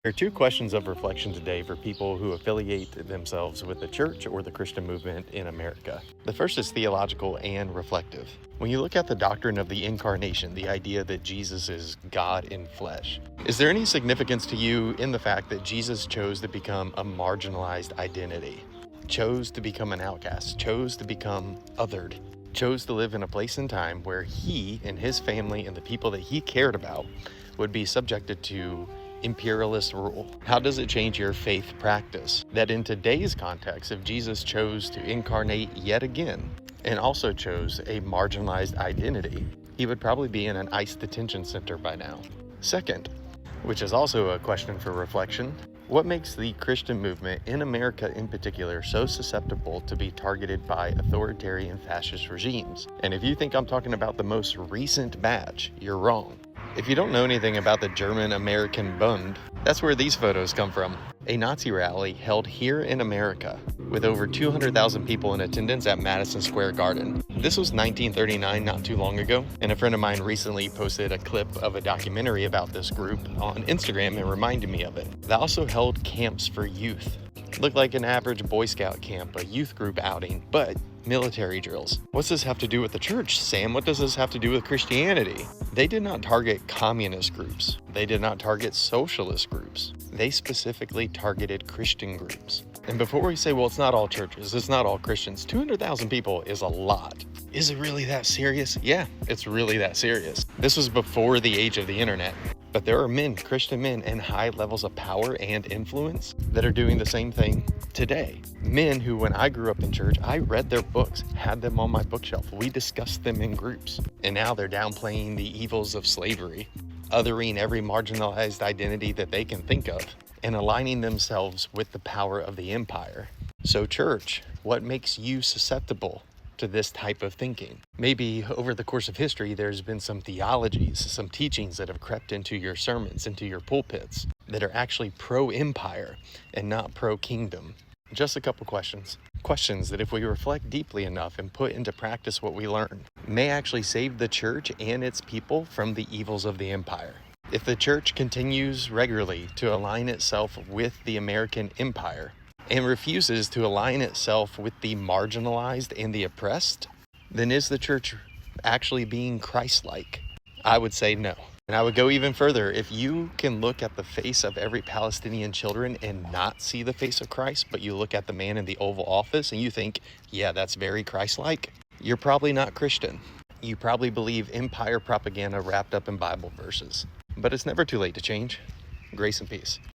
There are two questions of reflection today for people who affiliate themselves with the church or the Christian movement in America. The first is theological and reflective. When you look at the doctrine of the incarnation, the idea that Jesus is God in flesh, is there any significance to you in the fact that Jesus chose to become a marginalized identity, chose to become an outcast, chose to become othered, chose to live in a place and time where he and his family and the people that he cared about would be subjected to imperialist rule? How does it change your faith practice that in today's context, if Jesus chose to incarnate yet again and also chose a marginalized identity, he would probably be in an ICE detention center by now? Second, which is also a question for reflection, what makes the Christian movement in America in particular so susceptible to be targeted by authoritarian fascist regimes? And if you think I'm talking about the most recent batch, you're wrong. If you don't know anything about the German-American Bund, that's where these photos come from. A Nazi rally held here in America with over 200,000 people in attendance at Madison Square Garden. This was 1939, not too long ago, and a friend of mine recently posted a clip of a documentary about this group on Instagram and reminded me of it. They also held camps for youth. Looked like an average Boy Scout camp, a youth group outing, but military drills. What's this have to do with the church, Sam? What does this have to do with Christianity? They did not target communist groups. They did not target socialist groups. They specifically targeted Christian groups. And before we say, well, it's not all churches, it's not all Christians, 200,000 people is a lot. Is it really that serious? Yeah, it's really that serious. This was before the age of the internet. But there are men, Christian men, in high levels of power and influence that are doing the same thing today. Men who, when I grew up in church, I read their books, had them on my bookshelf. We discussed them in groups. And now they're downplaying the evils of slavery, othering every marginalized identity that they can think of, and aligning themselves with the power of the empire. So church, what makes you susceptible to this type of thinking? Maybe over the course of history, there's been some theologies, some teachings that have crept into your sermons, into your pulpits, that are actually pro-empire and not pro-kingdom. Just a couple questions. Questions that if we reflect deeply enough and put into practice what we learn, may actually save the church and its people from the evils of the empire. If the church continues regularly to align itself with the American empire, and refuses to align itself with the marginalized and the oppressed, then is the church actually being Christ-like? I would say no. And I would go even further. If you can look at the face of every Palestinian children and not see the face of Christ, but you look at the man in the Oval Office and you think, yeah, that's very Christ-like, you're probably not Christian. You probably believe empire propaganda wrapped up in Bible verses. But it's never too late to change. Grace and peace.